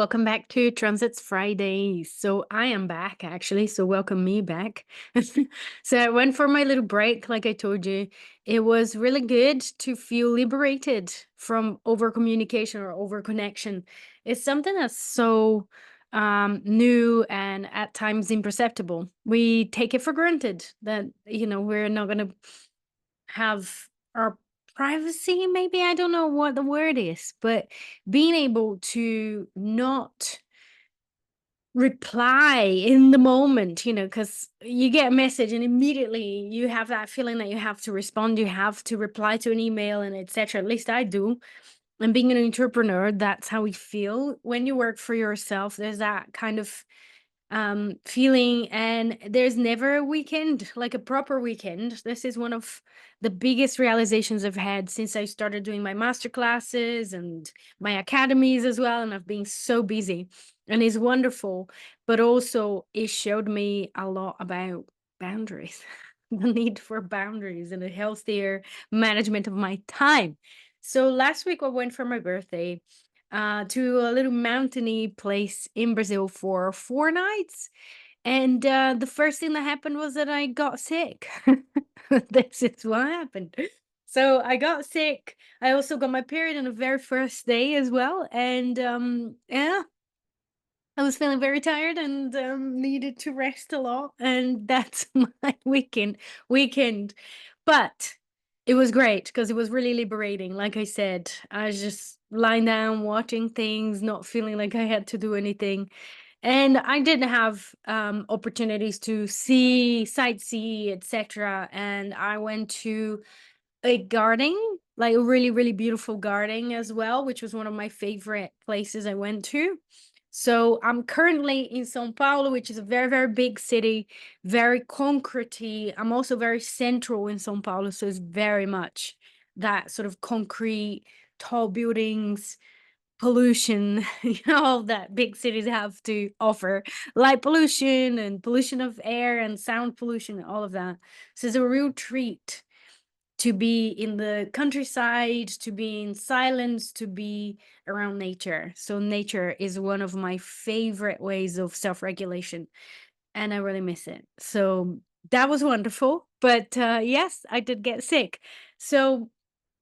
Welcome back to Transits Friday. So I am back actually. So welcome me back. So I went for my little break, like I told you. It was really good to feel liberated from over communication or over connection. It's something that's so new and at times imperceptible. We take it for granted that, we're not going to have our privacy, maybe. I don't know what the word is, but being able to not reply in the moment, because you get a message and immediately you have that feeling that you have to respond, you have to reply to an email and etc. At least I do. And being an entrepreneur, that's how we feel when you work for yourself. There's that kind of feeling, and there's never a weekend, like a proper weekend. This is one of the biggest realizations I've had since I started doing my master classes and my academies as well, and I've been so busy, and it's wonderful, but also it showed me a lot about boundaries, the need for boundaries and a healthier management of my time. So last week I went for my birthday to a little mountainy place in Brazil for 4 nights. And the first thing that happened was that I got sick. This is what happened. So I got sick. I also got my period on the very first day as well. And yeah, I was feeling very tired and needed to rest a lot. And that's my weekend. But it was great because it was really liberating. Like I said, I was just lying down, watching things, not feeling like I had to do anything. And I did have opportunities to see, sightsee, etc. And I went to a garden, like a really, really beautiful garden as well, which was one of my favorite places I went to. So I'm currently in São Paulo, which is a very, very big city, very concretey. I'm also very central in São Paulo, so it's very much that sort of concrete, tall buildings, pollution, all that big cities have to offer, light pollution and pollution of air and sound pollution, all of that. So it's a real treat to be in the countryside, to be in silence, to be around nature. So nature is one of my favorite ways of self-regulation, and I really miss it. So that was wonderful. But yes, I did get sick. So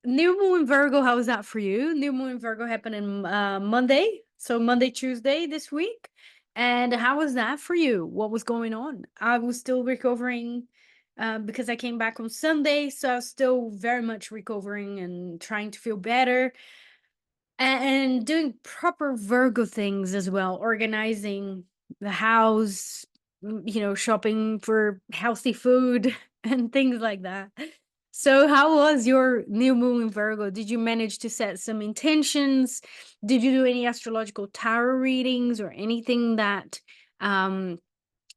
new moon Virgo, how was that for you? New moon Virgo happened in Monday. So Monday, Tuesday this week. And how was that for you? What was going on? I was still recovering because I came back on Sunday. So I was still very much recovering and trying to feel better and doing proper Virgo things as well, organizing the house, shopping for healthy food and things like that. So, how was your new moon in Virgo? Did you manage to set some intentions? Did you do any astrological tarot readings or anything that um,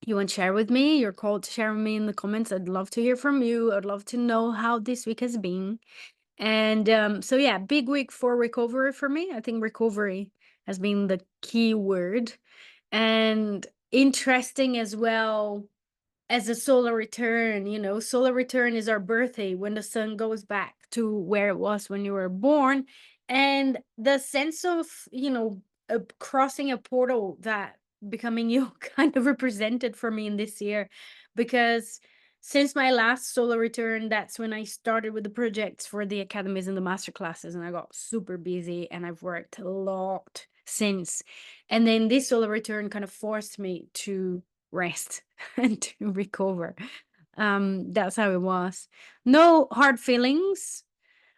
you want to share with me? You're called to share with me in the comments. I'd love to hear from you. I'd love to know how this week has been. And so yeah, big week for recovery for me. I think recovery has been the key word. And interesting as well as a solar return. Solar return is our birthday when the sun goes back to where it was when you were born. And the sense of, crossing a portal, that becoming you kind of represented for me in this year, because since my last solar return, that's when I started with the projects for the academies and the master classes, and I got super busy and I've worked a lot since. And then this solar return kind of forced me to rest and to recover. That's how it was. No hard feelings.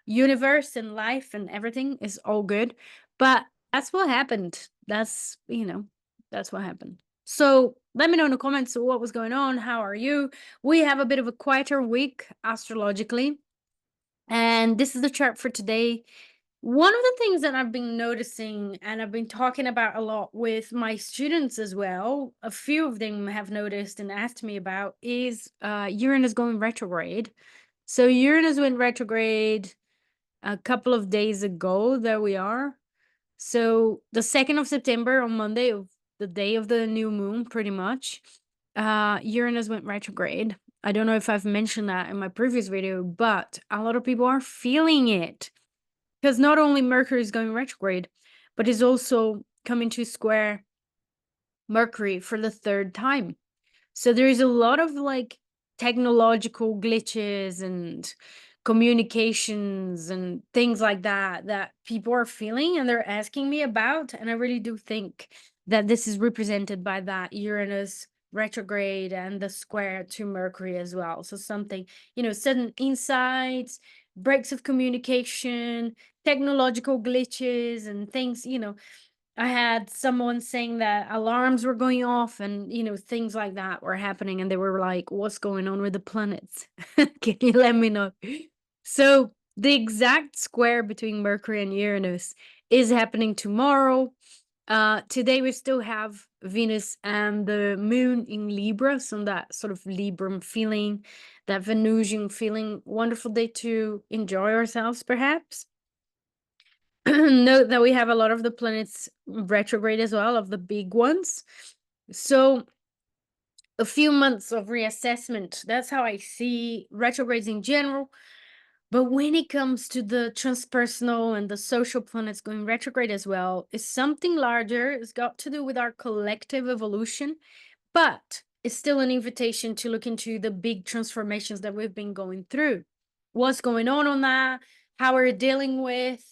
Universe and life and everything is all good. But that's what happened. That's what happened. So let me know in the comments what was going on. How are you? We have a bit of a quieter week astrologically. And this is the chart for today. One of the things that I've been noticing and I've been talking about a lot with my students as well, a few of them have noticed and asked me about, is Uranus going retrograde. So Uranus went retrograde a couple of days ago. There we are. So the 2nd of September, on Monday, of the day of the new moon, pretty much, Uranus went retrograde. I don't know if I've mentioned that in my previous video, but a lot of people are feeling it. Because not only Mercury is going retrograde, but it's also coming to square Mercury for the third time. So there is a lot of like technological glitches and communications and things like that that people are feeling and they're asking me about. And I really do think that this is represented by that Uranus retrograde and the square to Mercury as well. So something, sudden insights, breaks of communication, technological glitches and things, I had someone saying that alarms were going off and, things like that were happening. And they were like, what's going on with the planets? Can you let me know? So, the exact square between Mercury and Uranus is happening tomorrow. Today, we still have Venus and the moon in Libra. So, that sort of Libram feeling, that Venusian feeling. Wonderful day to enjoy ourselves, perhaps. Note that we have a lot of the planets retrograde as well, of the big ones. So a few months of reassessment. That's how I see retrogrades in general. But when it comes to the transpersonal and the social planets going retrograde as well, it's something larger. It's got to do with our collective evolution, but it's still an invitation to look into the big transformations that we've been going through. What's going on that? How we're dealing with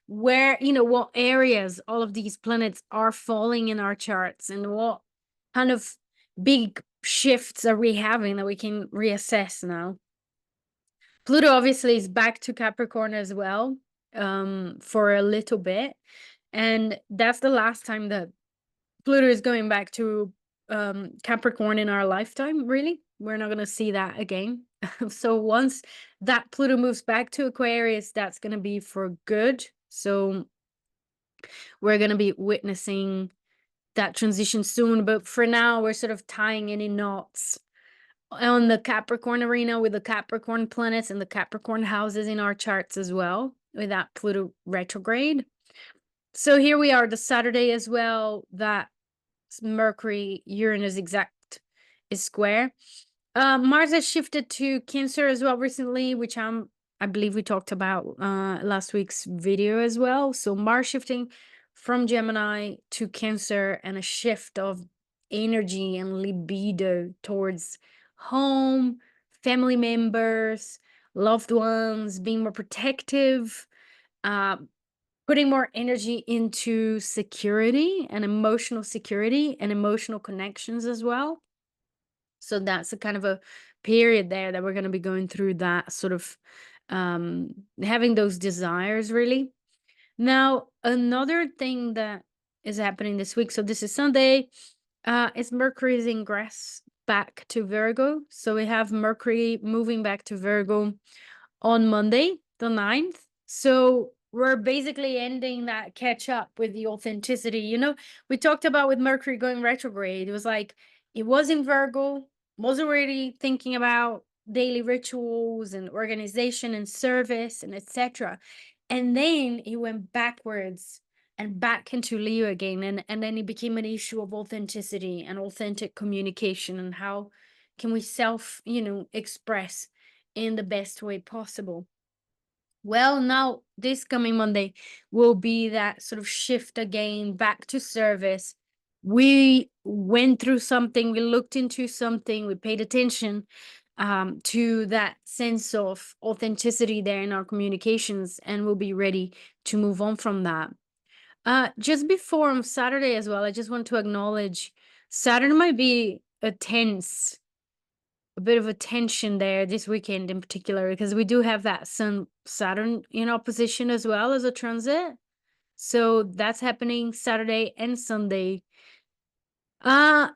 where, what areas all of these planets are falling in our charts and what kind of big shifts are we having that we can reassess now. Pluto obviously is back to Capricorn as well, for a little bit. And that's the last time that Pluto is going back to Capricorn in our lifetime, really. We're not going to see that again. So once that Pluto moves back to Aquarius, that's going to be for good. So we're going to be witnessing that transition soon. But for now, we're sort of tying any knots on the Capricorn arena with the Capricorn planets and the Capricorn houses in our charts as well, with that Pluto retrograde. So here we are, the Saturday as well, that Mercury Uranus exact is square. Mars has shifted to Cancer as well recently, which I believe we talked about last week's video as well. So Mars shifting from Gemini to Cancer, and a shift of energy and libido towards home, family members, loved ones, being more protective, uh, putting more energy into security and emotional connections as well. So that's a kind of a period there that we're going to be going through, that sort of having those desires really. Now, another thing that is happening this week, so this is Sunday, is Mercury's ingress back to Virgo. So we have Mercury moving back to Virgo on Monday, the 9th. So we're basically ending that catch up with the authenticity. We talked about with Mercury going retrograde. It was like, it was in Virgo, was already thinking about daily rituals and organization and service and etc. And then it went backwards and back into Leo again. And then it became an issue of authenticity and authentic communication and how can we express in the best way possible. Well, now this coming Monday will be that sort of shift again back to service. We went through something, we looked into something, we paid attention to that sense of authenticity there in our communications, and we'll be ready to move on from that. Just before on Saturday as well, I just want to acknowledge Saturday might be a bit of a tension there this weekend in particular, because we do have that Sun Saturn in opposition as well as a transit. So that's happening Saturday and Sunday. Uh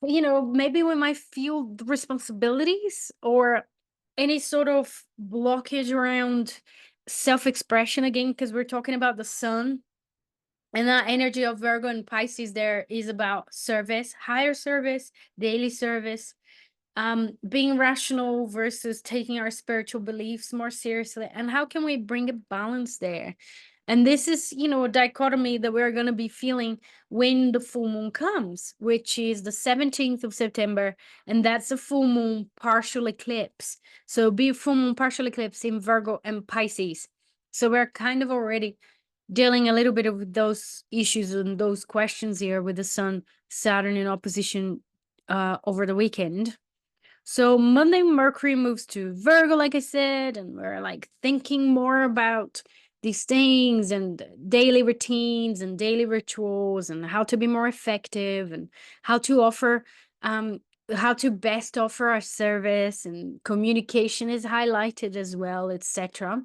maybe we might feel the responsibilities or any sort of blockage around self-expression again, because we're talking about the sun, and that energy of Virgo and Pisces there is about service, higher service, daily service, being rational versus taking our spiritual beliefs more seriously, and how can we bring a balance there. And this is a dichotomy that we're going to be feeling when the full moon comes, which is the 17th of September, and that's a full moon partial eclipse. So be full moon partial eclipse in Virgo and Pisces. So we're kind of already dealing a little bit of those issues and those questions here with the Sun, Saturn in opposition over the weekend. So Monday, Mercury moves to Virgo, like I said, and we're like thinking more about these things and daily routines and daily rituals and how to be more effective and how to offer, um, how to best offer our service, and communication is highlighted as well, etc.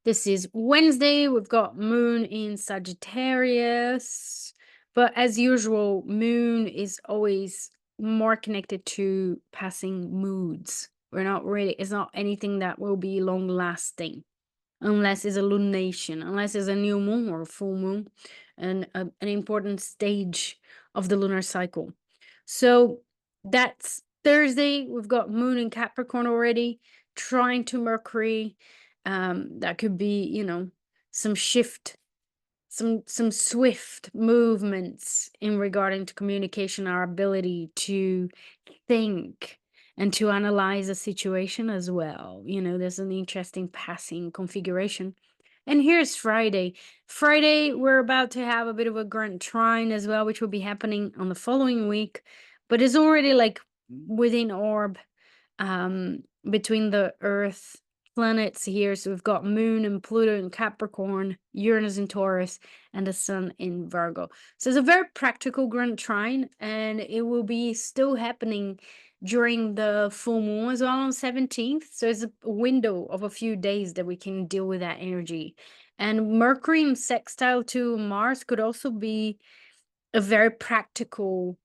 This is Wednesday. We've got Moon in Sagittarius. But as usual, Moon is always more connected to passing moods. It's not anything that will be long lasting unless it's a lunation, unless it's a new moon or a full moon, and an important stage of the lunar cycle. So that's Thursday. We've got Moon in Capricorn already, trying to Mercury. That could be, some shift, some swift movements in regarding to communication, our ability to think and to analyze a situation as well. There's an interesting passing configuration. And here's Friday. Friday, we're about to have a bit of a grand trine as well, which will be happening on the following week, but it's already like within orb, between the Earth planets here. So we've got Moon and Pluto in Capricorn, Uranus in Taurus, and the Sun in Virgo. So it's a very practical grand trine, and it will be still happening during the full moon as well on 17th. So it's a window of a few days that we can deal with that energy. And Mercury in sextile to Mars could also be a very practical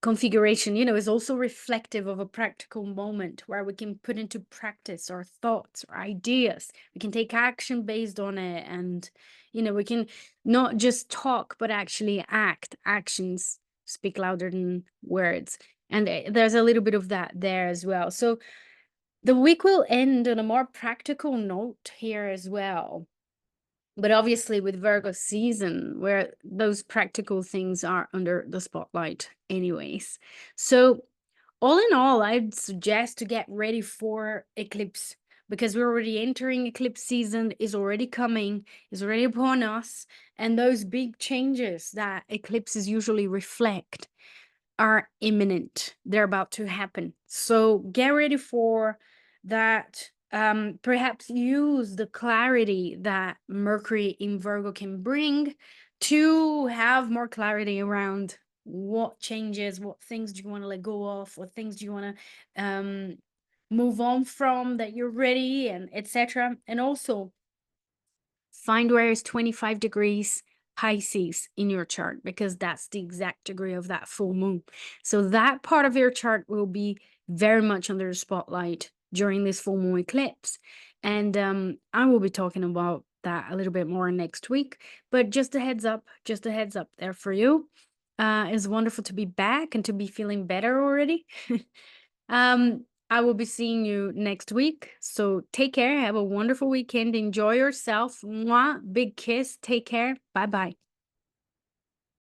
configuration. Is also reflective of a practical moment where we can put into practice our thoughts or ideas. We can take action based on it, and we can not just talk but actually act. Actions speak louder than words, and there's a little bit of that there as well. So the week will end on a more practical note here as well, but obviously with Virgo season, where those practical things are under the spotlight anyways. So all in all, I'd suggest to get ready for eclipse, because we're already entering eclipse season, is already coming, is already upon us. And those big changes that eclipses usually reflect are imminent. They're about to happen. So get ready for that. Perhaps use the clarity that Mercury in Virgo can bring to have more clarity around what changes, what things do you want to let go of, what things do you want to move on from, that you're ready, and etc. And also find where is 25 degrees Pisces in your chart, because that's the exact degree of that full moon. So that part of your chart will be very much under the spotlight during this full moon eclipse. And I will be talking about that a little bit more next week. But just a heads up there for you. It's wonderful to be back and to be feeling better already. I will be seeing you next week. So take care. Have a wonderful weekend. Enjoy yourself. Mwah. Big kiss. Take care. Bye bye.